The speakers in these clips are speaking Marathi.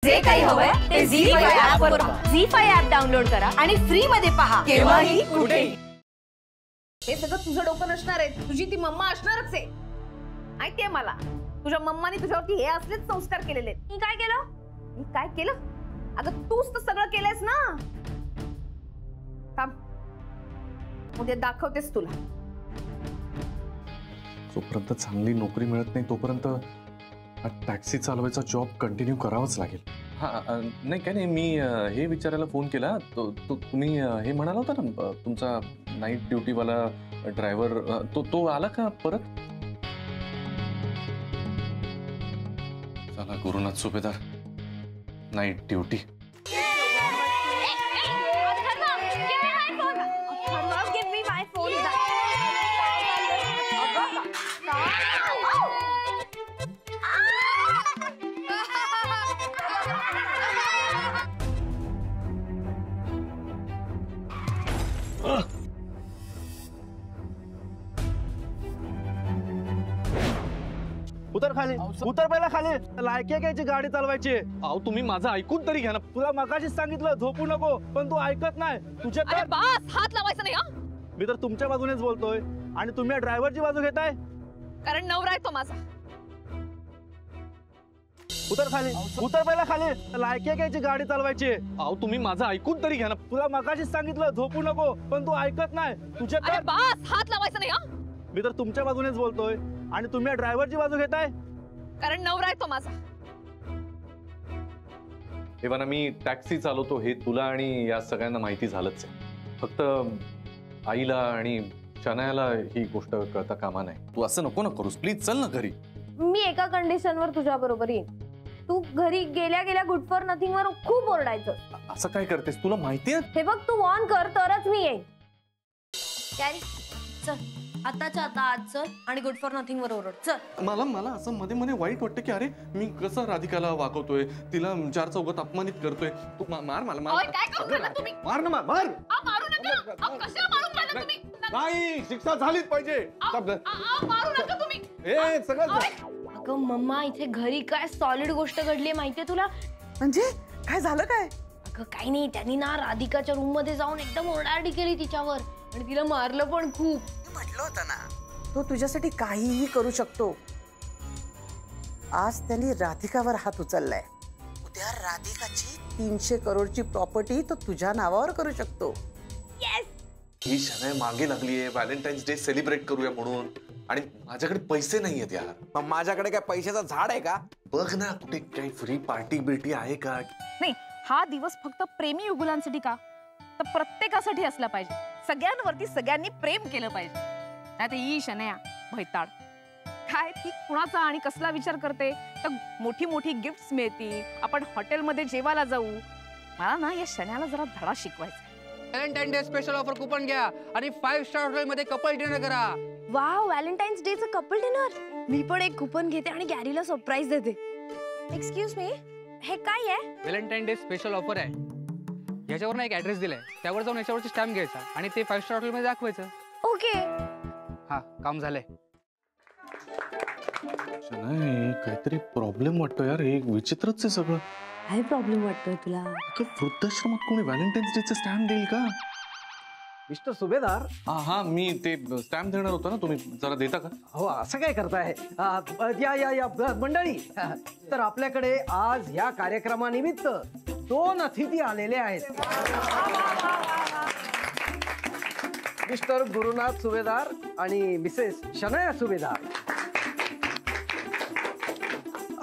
जे काही हवंय ते झी5 ऍप वर पहा. झी5 ऍप डाउनलोड करा आणि फ्री मध्ये पहा केव्हाही कुठेही. हे सगळं तुझं डोकं नसणार आहे, तुझी ती मम्मा असणारच आहे. माहितीये मला, तुझ्या मम्माने तुझ्यावरती हे असलेच संस्कार केलेले. मी काय केलं? मी काय केलं? अगं तूच तर सगळं केलंयस ना. थांब, उद्या दाखवतेस तुला. जोपर्यंत चांगली नोकरी मिळत नाही तोपर्यंत टॅक्सी चालवायचा जॉब कंटिन्यू करावाच लागेल. हां नाही काय नाही, मी हे विचारायला फोन केला. तुम्ही हे म्हणाला होता ना, तुमचा नाईट ड्युटीवाला ड्रायव्हर तो आला का परत? चला गुरुनाथ सुभेदार, नाईट ड्युटी. उतर खाली, उतर पहिला खाली. लायकी घ्यायची गाडी चालवायची. अहो तुम्ही माझं ऐकून तरी घ्या ना. तुला मगाशीच सांगितलं झोपू नको, पण तू ऐकत नाही. तुझे अरे बस, हात लावायचा नाही. हा, मी तर तुमच्या बाजूनेच बोलतोय आणि तुम्ही ड्रायव्हरची बाजू घेताय. कारण नवरा आहे तो माझा. उतर खाली, उतर पहिला खाली. लायकी घ्यायची गाडी चालवायची. अहो तुम्ही माझं ऐकून तरी घ्या ना. तुला मगाशीच सांगितलं झोपू नको, पण तू ऐकत नाही. तुझे अरे बस, हात लावायचा नाही. हा, मी तर तुमच्या बाजूनेच बोलतोय आणि तुम्ही ड्रायव्हरची बाजू घेताय. कारण नवरा आहे तो माझा. एव्हा मी टॅक्सी चालवतो हे तुला आणि या सगळ्यांना माहिती झालंच आहे. फक्त आईला आणि शनायाला ही गोष्ट कळता कामा नाही. तू असं नको ना करूस प्लीज. चल ना घरी. मी एका कंडिशनवर तुझ्या बरोबर येईन. तू घरी गेल्या गेल्या गुड फॉर नथिंग वर खूप ओरडायचं. असं काय करतेस? तुला माहितीये हे बघ, तू वॉर्न कर तरच मी येईन. कॅरी चल, आताच्या आता आज चल आणि गुड फॉर नथिंग वर ओरड. चल. मला असं मध्ये मध्ये वाईट वाटतं की अरे मी कसं राधिकाला वागवतोय, तिला चार चौघात अपमानित करतोय. तू मार मला ओय, काय करू राहिला तुम्ही? मार ना मार. मारू नका. कशाला मारून राहिला तुम्ही? नाही, शिक्षा झालीच पाहिजे. मारू नका तुम्ही. हे सगळं अगं मम्मा, इथे घरी काय सॉलिड गोष्ट घडली माहितीये तुला? म्हणजे काय झालं काय? अगं काही नाही, त्यांनी ना राधिकाच्या रूम मध्ये जाऊन एकदम ओरडाआरडी केली तिच्यावर आणि तिला मारलं पण खूप. म्हटलं होतं ना, तो तुझ्यासाठी काहीही करू शकतो. आज त्यांनी राधिकावर हात उचललाय. उद्या राधिकाची 300 करोडची प्रॉपर्टी तो तुझ्या नावावर करू शकतो. ही शनाया मागे लागलीये व्हॅलेंटाईन्स डे सेलिब्रेट करूया म्हणून, आणि माझ्याकडे पैसे नाहीयेत यार. मग माझ्याकडे काय पैशाचा झाड आहे का? बघ ना कुठे काही फ्री पार्टी बिर्टी आहे का? नाही, हा दिवस फक्त प्रेमी युगुलांसाठी का, तर प्रत्येकासाठी असला पाहिजे. सगळ्यांवरती सगळ्यांनी प्रेम केलं पाहिजे. नाही तर ही शनया भैताळ काय, ती कुणाचा आणि कसला विचार करते. तर मोठी मोठी गिफ्ट्स मिळतील, आपण हॉटेलमध्ये जेवायला जाऊ. मला ना या शन्याला जरा धडा शिकवायचा. Valentine day special offer coupon घ्या आणि 5 स्टार हॉटेल मध्ये कपल डिनर करा. वाव, व्हॅलेंटाईन्स डे चं कपल डिनर. मी पण एक कुपन घेते आणि गॅरीला सरप्राईज देते. एक्सक्यूज मी, हे काय आहे? व्हॅलेंटाईन डे स्पेशल ऑफर आहे. याच्यावर ना एक ऍड्रेस दिलाय, त्यावर जाऊन याच्यावरची स्टॅम्प घ्यायचा आणि ते 5 स्टार हॉटेल मध्ये दाखवायचं. ओके. हा, काम झालंय. शनाया काहीतरी प्रॉब्लेम वाटतो यार. हे विचित्रच आहे सगळं. काय प्रॉब्लेम वाटतोय तुला? वृद्धाश्रमात कोणी व्हॅलेंटाईन्स डे चे स्टॅम्प देईल का? मिस्टर सुभेदार. हा मी ते स्टॅम्प देणार होता ना, तुम्ही जरा देता का? हो, असं काय करताय? या या या मंडळी, तर आपल्याकडे आज या कार्यक्रमानिमित्त 2 अतिथी आलेले आहेत. मिस्टर गुरुनाथ सुभेदार आणि मिसेस शनाया सुभेदार.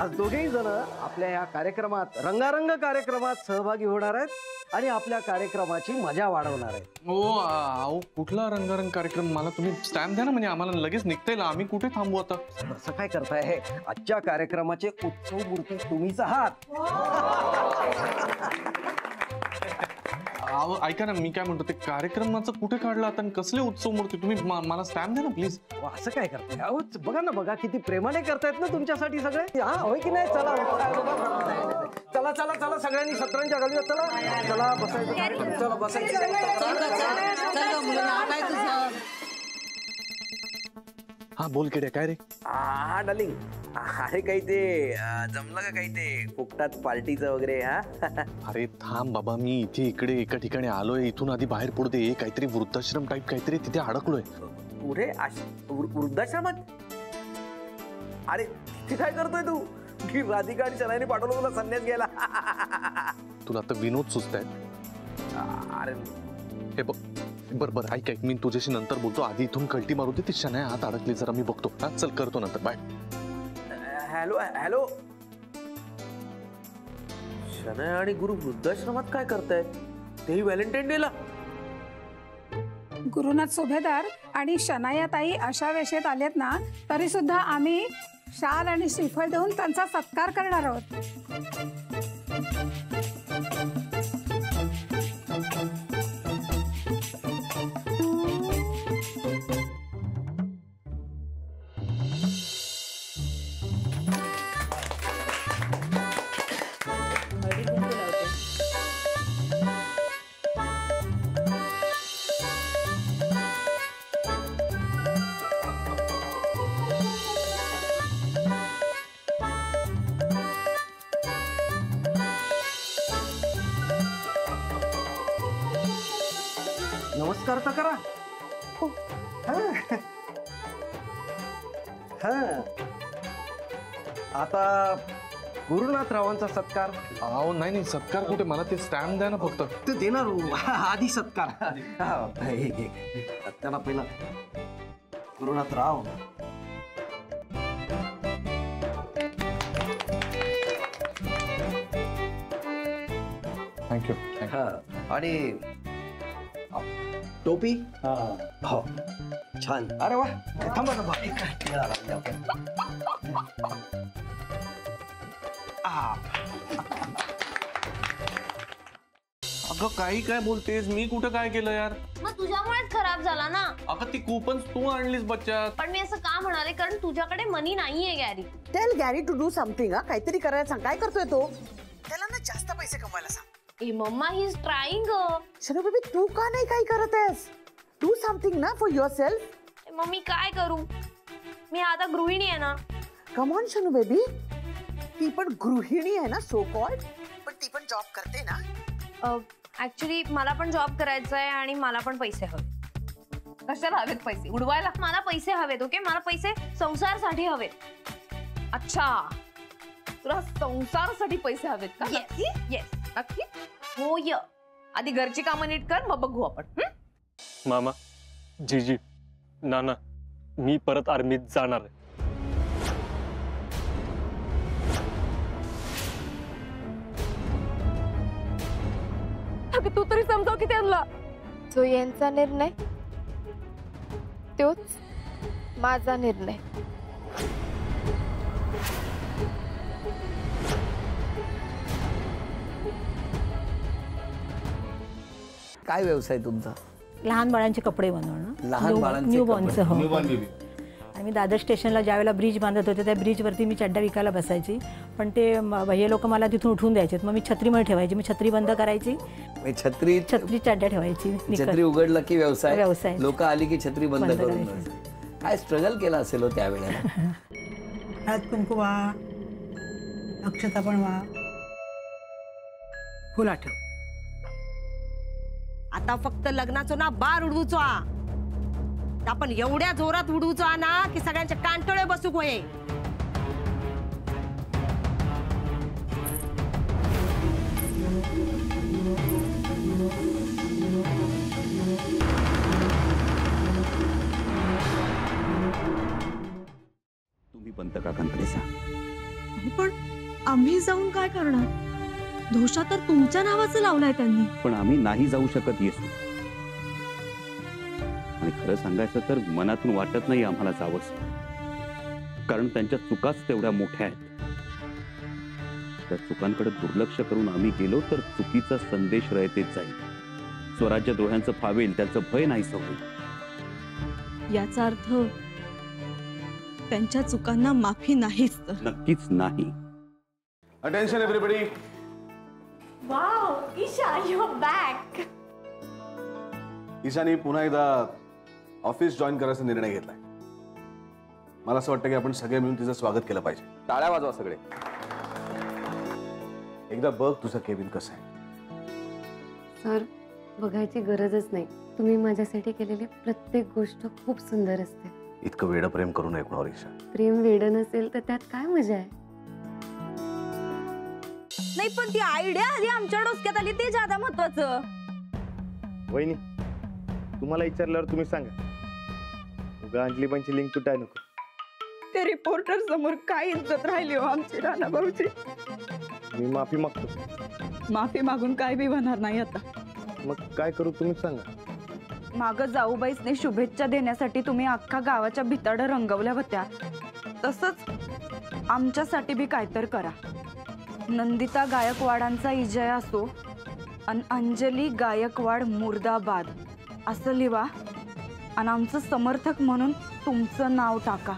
आज दोघेही जण आपल्या या कार्यक्रमात, रंगारंग कार्यक्रमात सहभागी होणार आहेत आणि आपल्या कार्यक्रमाची मजा वाढवणार आहेत. हो, कुठला रंगारंग कार्यक्रम? मला तुम्ही स्टॅम्प द्या ना, म्हणजे आम्हाला लगेच निघता येईल. आम्ही कुठे थांबू आता? असं काय करताय? आजच्या कार्यक्रमाचे उत्सव मूर्ती तुम्हीच आहात. ऐका ना, मी काय म्हणतो, ते कार्यक्रमाचं कुठे काढलं आता? कसले उत्सव मूर्ती? तुम्ही मला स्टॅम्प द्या ना प्लीज. असं काय करताय? अहो बघा ना, बघा किती प्रेमाने करतायत ना तुमच्यासाठी सगळे. हा, होय की नाही? चला चला चला चला, सगळ्यांनी सतरंजा घालूया. चला चला, बसायचं. चला बसायचं. हा बोल किड्या, काय रे? डार्लिंग, अरे काही ते जमलं का काही ते फुकटात पार्टीचं वगैरे? हा अरे थांब बाबा, मी इथे इकडे एका ठिकाणी आलोय, इथून आधी बाहेर पडू दे. काहीतरी वृद्धाश्रम टाईप काहीतरी तिथे अडकलोय. पुढे वृद्धाश्रमात? अरे तिथे काय करतोय तू? की राधिका आणि शनाईने पाठवलं तुला संन्यास घ्यायला? तुला आता विनोद सुचतायत? अरे हे बघ, बरं ऐक, मी तुझ्याशी नंतर बोलतो. आधी इथून कल्टी मारू दे. ती शनाया हात अडकली जरा, मी बघतो. हा चल, करतो नंतर. बाय. Hello hello. शनाया आणि गुरु वृद्धाश्रमात काय करतायत? तेही व्हॅलेंटाईन डेला? गुरुनाथ सुभेदार आणि शनाया ताई अशा वेशेत आलेत ना, तरी सुद्धा आम्ही शाल आणि श्रीफळ देऊन त्यांचा सत्कार करणार आहोत. नमस्कार तर करा. आता गुरुनाथ रावांचा सत्कार. अहो नाही, सत्कार कुठे? मला ते स्टॅम्प द्या ना फक्त. ते देणार आधी सत्कार. त्याला पहिला गुरुनाथ राव. थँक्यू. आणि टोपी. हो छान. अरे वा, थांबा ना. अगं काही काय बोलतेस? मी कुठं काय केलं यार? मग तुझ्यामुळेच खराब झाला ना. अगं ती कुपन तू आणलीस बच्चा. पण मी असं का म्हणाले, कारण तुझ्याकडे मनी नाहीये Gary. Tell Gary to do something. काहीतरी करायला सांग. काय करतोय तो? त्याला ना जास्त पैसे कमवायला सांग. ए mama, he is trying. Shanu baby, तू का नाही काही करत आहेस? डू समथिंग ना फॉर युअर सेल्फ. मम्मी काय करू? मी आता गृहिणी आहे ना. कम ऑन शनू बेबी, ती पण गृहिणी आहे ना, सो कॉल्ड, पण ती पण जॉब करते ना. ऍक्च्युली मला पण जॉब करायचा आहे आणि मला पण पैसे हवे. कशाला हवेत पैसे? उडवायला? मला पैसे हवेत. ओके, मला पैसे संसारासाठी हवेत. अच्छा, तुला संसारासाठी पैसे हवेत का? येस. नक्की? हो य. आधी घरची कामं नीट कर, मग बघू आपण. मामा, जीजी, नाना, मी परत आर्मीत जाणार आहे. तू तरी समजाव की त्यांना. जो यांचा निर्णय तोच माझा निर्णय. काय व्यवसाय तुमचा? लहान बाळांचे कपडे बनवणं. लहान बाळांचे न्यूबॉर्नचं. हो. Newborn baby. आणि मी दादर स्टेशनला ज्यावेळेला ब्रिज बांधत होते, त्या ब्रिजवरती मी चड्डा विकायला बसायची. पण ते भैया लोक मला तिथून उठून द्यायचे. मग मी छत्रीमध्ये ठेवायची. मी छत्री बंद करायची, छत्री चड्ड्या ठेवायची. छत्री उघडलं की व्यवसाय. लोक आली की छत्री बंद करून. काय स्ट्रगल केला असेल हो त्यावेळेला. हळद कुंकू वा, अक्षता पण वा, फुला ठेव. आता फक्त लग्नाचो ना बार उडवूचो. आपण एवढ्या जोरात उडवूचो ना की सगळ्यांचे कांटोळे बसूक होये. तुम्ही पंत काकांकडे जा. पण आम्ही जाऊन काय करणार? धोशा तर तुमच्या नावाचं लावलाय त्यांनी. पण आम्ही नाही जाऊ शकत येसू. आणि खरं सांगायचं तर मनातून वाटत नाही आम्हाला जावंसं. कारण त्यांच्या चुकाच तेवढ्या मोठ्या आहेत. त्या चुकांकडे दुर्लक्ष करून आम्ही गेलो तर चुकीचा संदेश रयतेत जाईल. स्वराज्यद्रोह्यांचं फावेल त्याचं भय नाहीसं होईल. याचा अर्थ त्यांच्या चुकांना माफी नाहीच तर. नक्कीच नाही. Attention everybody. Wow, Isha, you are back. Ishani पुन्हा एकदा ऑफिस जॉईन करायचा निर्णय घेतलाय. मला असं वाटतं की आपण सगळे मिळून तिचं स्वागत केलं पाहिजे. टाळ्या वाजवा सगळे. एकदा बघ तुझं केबिन कसं आहे. सर, बघायची गरजच नाही. तुम्ही माझ्यासाठी केलेली प्रत्येक गोष्ट खूप सुंदर असते. इतकं वेडं प्रेम करू नये कुणावर ईशा. प्रेम वेडं नसेल तर त्यात काय मजा आहे. नाही पण ती आयडिया आधी आमच्या डोसक्यात आली ते ज्यादा महत्वाचं. वहिनी, तुम्हाला विचारल्यावर तुम्ही सांगा. उगा अंजली पंची लिंक तुटाय नको. ते रिपोर्टर समोर काय इज्जत राहिली हो आमची राणा भाऊची. मी माफी मागतो. माफी मागून काय बी होणार नाही आता. मग काय करू तुम्ही सांगा. माग जाऊबाईसने शुभेच्छा देण्यासाठी तुम्ही अख्खा गावाच्या भिताडं रंगवल्या होत्या, तसंच आमच्यासाठी बी काहीतरी करा. नंदिता गायकवाडांचा विजय असो आणि अंजली गायकवाड मुर्दाबाद असं लिहा आणि आमचं समर्थक म्हणून तुमचं नाव टाका.